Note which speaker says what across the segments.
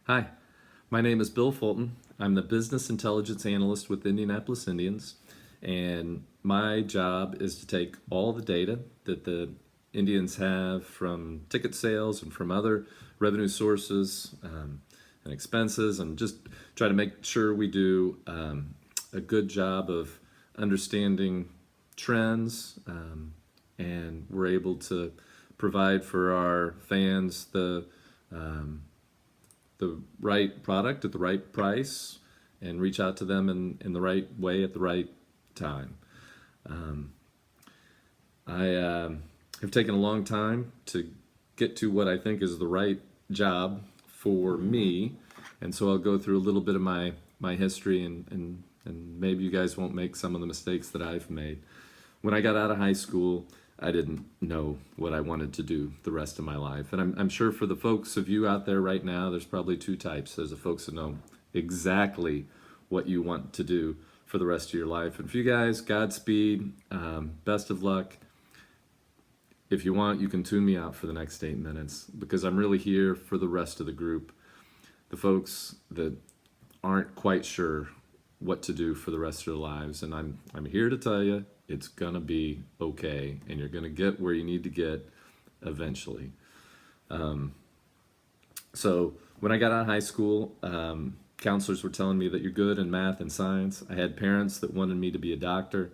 Speaker 1: Hi, my name is Bill Fulton. I'm the Business Intelligence Analyst with Indianapolis Indians, and my job is to take all the data that the Indians have from ticket sales and from other revenue sources and expenses, and just try to make sure we do a good job of understanding trends, and we're able to provide for our fans the right product at the right price and reach out to them in the right way at the right time. I have taken a long time to get to what I think is the right job for me, and so I'll go through a little bit of my history, and maybe you guys won't make some of the mistakes that I've made. When I got out of high school, I didn't know what I wanted to do the rest of my life. And I'm sure for the folks of you out there right now, there's probably two types. There's the folks that know exactly what you want to do for the rest of your life. And for you guys, Godspeed, best of luck. If you want, you can tune me out for the next 8 minutes, because I'm really here for the rest of the group, the folks that aren't quite sure what to do for the rest of their lives. And I'm here to tell you, it's gonna be okay, and you're gonna get where you need to get eventually. So when I got out of high school, counselors were telling me that you're good in math and science. I had parents that wanted me to be a doctor,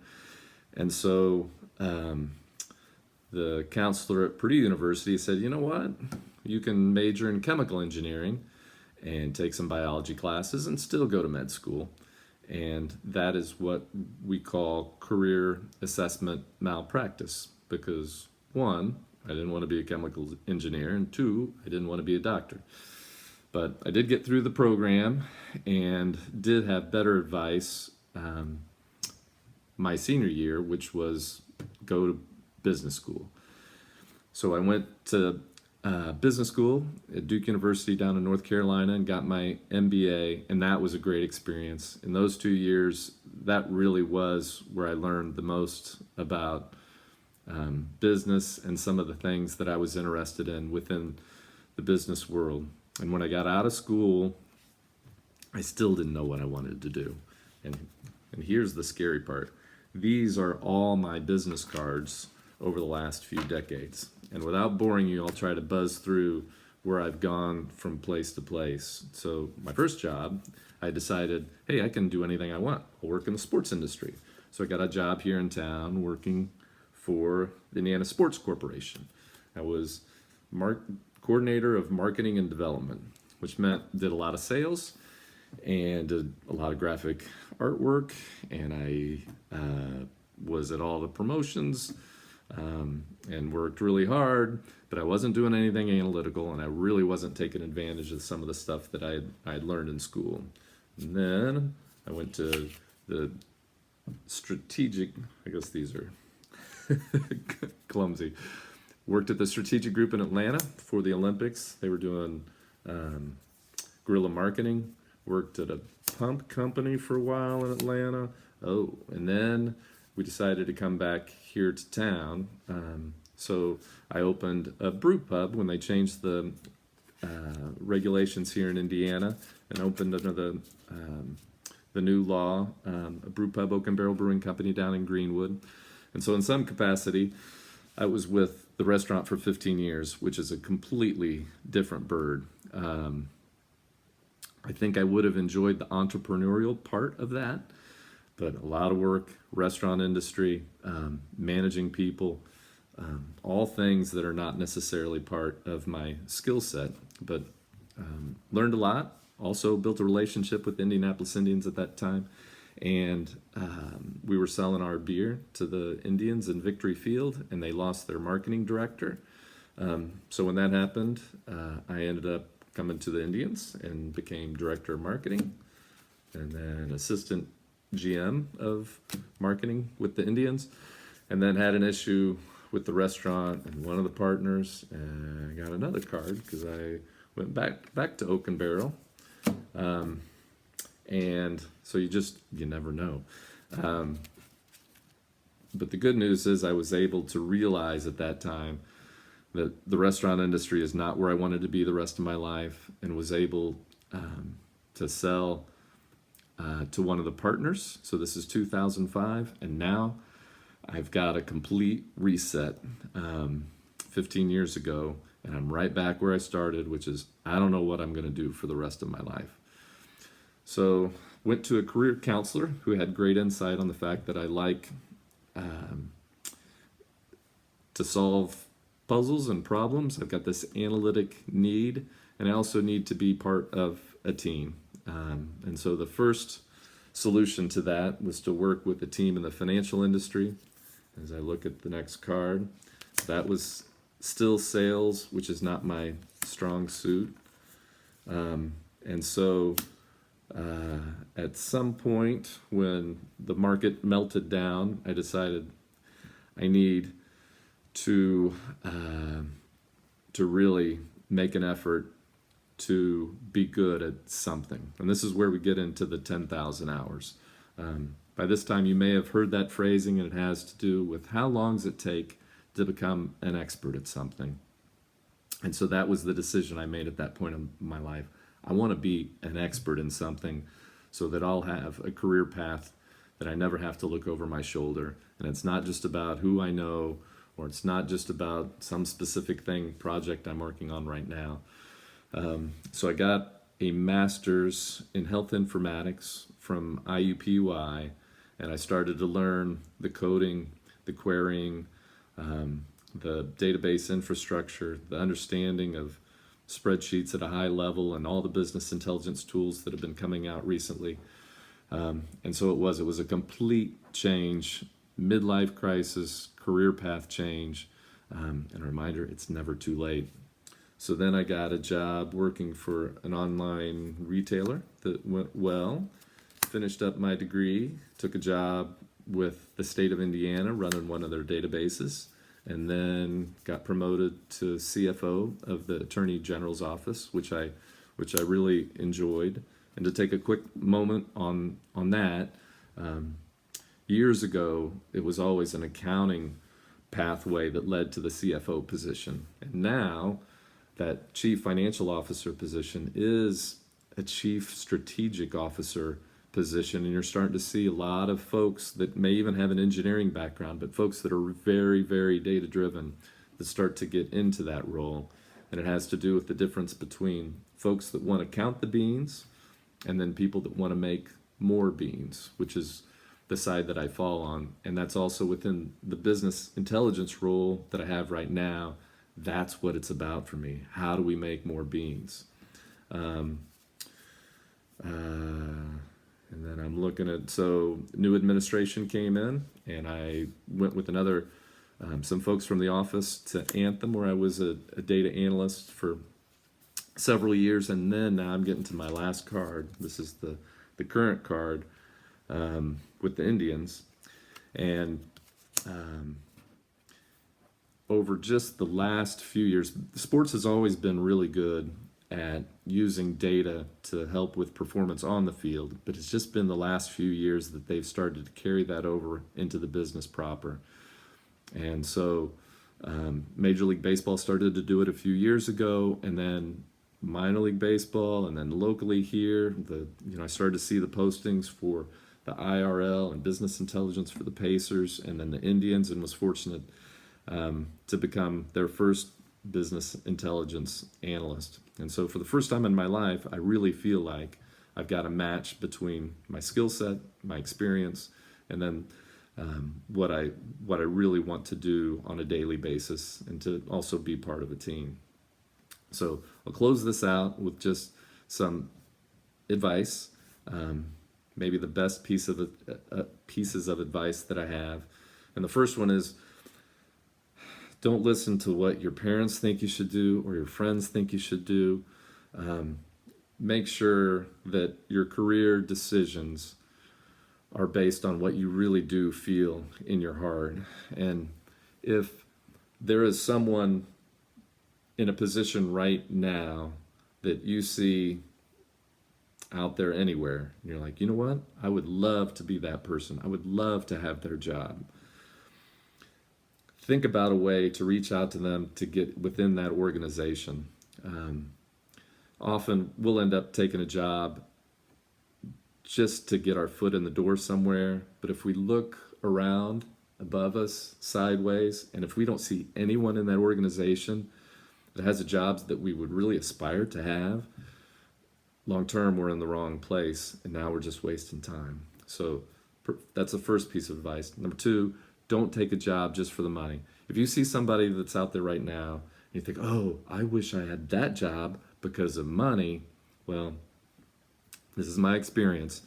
Speaker 1: and so the counselor at Purdue University said, you know what, you can major in chemical engineering and take some biology classes and still go to med school. And that is what we call career assessment malpractice, because one, I didn't want to be a chemical engineer, and two, I didn't want to be a doctor. But I did get through the program and did have better advice my senior year, which was go to business school. So I went to business school at Duke University down in North Carolina and got my MBA, and that was a great experience. In those 2 years, that really was where I learned the most about business and some of the things that I was interested in within the business world. And when I got out of school, I still didn't know what I wanted to do. And here's the scary part. These are all my business cards over the last few decades. And without boring you, I'll try to buzz through where I've gone from place to place. So my first job, I decided, hey, I can do anything I want. I'll work in the sports industry. So I got a job here in town working for the Indiana Sports Corporation. I was coordinator of marketing and development, which meant did a lot of sales and did a lot of graphic artwork, and I was at all the promotions, and worked really hard, but I wasn't doing anything analytical, and I really wasn't taking advantage of some of the stuff that I had learned in school. And then I went to the strategic, I guess these are clumsy, worked at the strategic group in Atlanta for the Olympics. They were doing guerrilla marketing. Worked at a pump company for a while in Atlanta. Oh, and then we decided to come back here to town. So I opened a brew pub when they changed the regulations here in Indiana, and opened under the new law, a brew pub, Oak and Barrel Brewing Company down in Greenwood. And so in some capacity, I was with the restaurant for 15 years, which is a completely different bird. I think I would have enjoyed the entrepreneurial part of that, but a lot of work, restaurant industry, managing people, all things that are not necessarily part of my skill set, but learned a lot. Also built a relationship with the Indianapolis Indians at that time, and we were selling our beer to the Indians in Victory Field, and they lost their marketing director. So when that happened, I ended up coming to the Indians and became director of marketing, and then assistant GM of marketing with the Indians, and then had an issue with the restaurant and one of the partners, and I got another card because I went back to Oak and Barrel, and so you never know. But the good news is I was able to realize at that time that the restaurant industry is not where I wanted to be the rest of my life, and was able to sell to one of the partners. So this is 2005, and now I've got a complete reset 15 years ago, and I'm right back where I started, which is I don't know what I'm going to do for the rest of my life. So went to a career counselor who had great insight on the fact that I like to solve puzzles and problems. I've got this analytic need, and I also need to be part of a team. And so the first solution to that was to work with a team in the financial industry. As I look at the next card, that was still sales, which is not my strong suit. And so at some point when the market melted down, I decided I need to really make an effort to be good at something. And this is where we get into the 10,000 hours. By this time, you may have heard that phrasing, and it has to do with how long does it take to become an expert at something. And so that was the decision I made at that point in my life. I want to be an expert in something so that I'll have a career path that I never have to look over my shoulder. And it's not just about who I know, or it's not just about some specific project I'm working on right now. So I got a master's in health informatics from IUPUI, and I started to learn the coding, the querying, the database infrastructure, the understanding of spreadsheets at a high level, and all the business intelligence tools that have been coming out recently. And so it was a complete change, midlife crisis, career path change, and a reminder, it's never too late. So then I got a job working for an online retailer that went well, finished up my degree, took a job with the state of Indiana running one of their databases, and then got promoted to CFO of the Attorney General's office, which I really enjoyed. And to take a quick moment on that, years ago, it was always an accounting pathway that led to the CFO position. And now that chief financial officer position is a chief strategic officer position, and you're starting to see a lot of folks that may even have an engineering background, but folks that are very, very data driven that start to get into that role. And it has to do with the difference between folks that want to count the beans and then people that want to make more beans, which is the side that I fall on. And that's also within the business intelligence role that I have right now. That's what it's about for me. How do we make more beans? And then I'm looking at, so new administration came in, and I went with some folks from the office to Anthem, where I was a data analyst for several years. And then now I'm getting to my last card. This is the current card with the Indians. And over just the last few years, sports has always been really good at using data to help with performance on the field, but it's just been the last few years that they've started to carry that over into the business proper. And so Major League Baseball started to do it a few years ago, and then minor league baseball, and then locally here, I started to see the postings for the IRL and business intelligence for the Pacers, and then the Indians, and was fortunate to become their first business intelligence analyst. And so for the first time in my life, I really feel like I've got a match between my skill set, my experience, and then what I really want to do on a daily basis, and to also be part of a team. So I'll close this out with just some advice, maybe the best pieces of advice that I have. And the first one is, don't listen to what your parents think you should do or your friends think you should do. Make sure that your career decisions are based on what you really do feel in your heart. And if there is someone in a position right now that you see out there anywhere, and you're like, you know what? I would love to be that person. I would love to have their job. Think about a way to reach out to them to get within that organization. often we'll end up taking a job just to get our foot in the door somewhere. But if we look around above us, sideways, and if we don't see anyone in that organization that has the jobs that we would really aspire to have, long term we're in the wrong place, and now we're just wasting time. So that's the first piece of advice. Number two, don't take a job just for the money. If you see somebody that's out there right now and you think, oh, I wish I had that job because of money, well, this is my experience.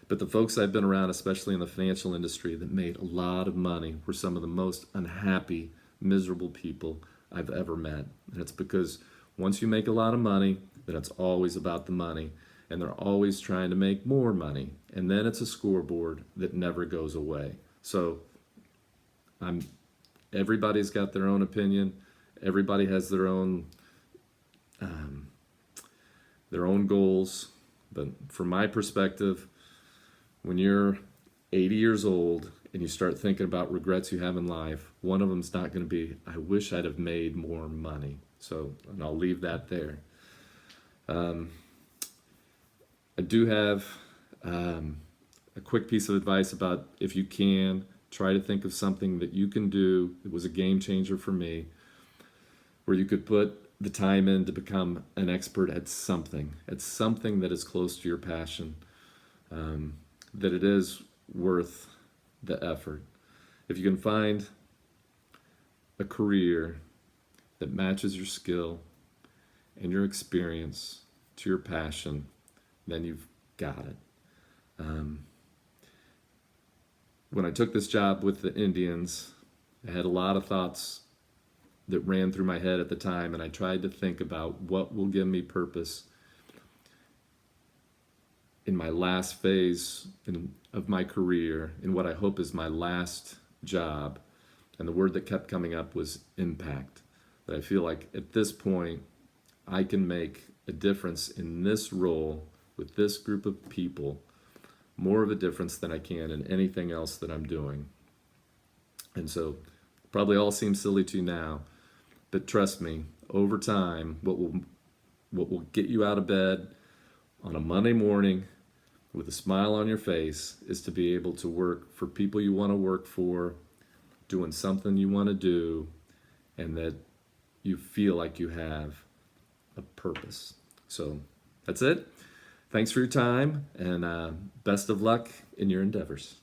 Speaker 1: But the folks I've been around, especially in the financial industry, that made a lot of money were some of the most unhappy, miserable people I've ever met. And it's because once you make a lot of money, then it's always about the money. And they're always trying to make more money. And then it's a scoreboard that never goes away. So everybody's got their own opinion. Everybody has their own goals. But from my perspective, when you're 80 years old and you start thinking about regrets you have in life, one of them's not going to be, I wish I'd have made more money. So, and I'll leave that there. I do have a quick piece of advice about, if you can, try to think of something that you can do that was a game changer for me, where you could put the time in to become an expert at something that is close to your passion, that it is worth the effort. If you can find a career that matches your skill and your experience to your passion, then you've got it. When I took this job with the Indians, I had a lot of thoughts that ran through my head at the time, and I tried to think about what will give me purpose in my last phase of my career, in what I hope is my last job. And the word that kept coming up was impact. That I feel like at this point, I can make a difference in this role with this group of people, more of a difference than I can in anything else that I'm doing. And so, probably all seems silly to you now, but trust me, over time, what will get you out of bed on a Monday morning with a smile on your face is to be able to work for people you want to work for, doing something you want to do, and that you feel like you have a purpose. So that's it. Thanks for your time, and best of luck in your endeavors.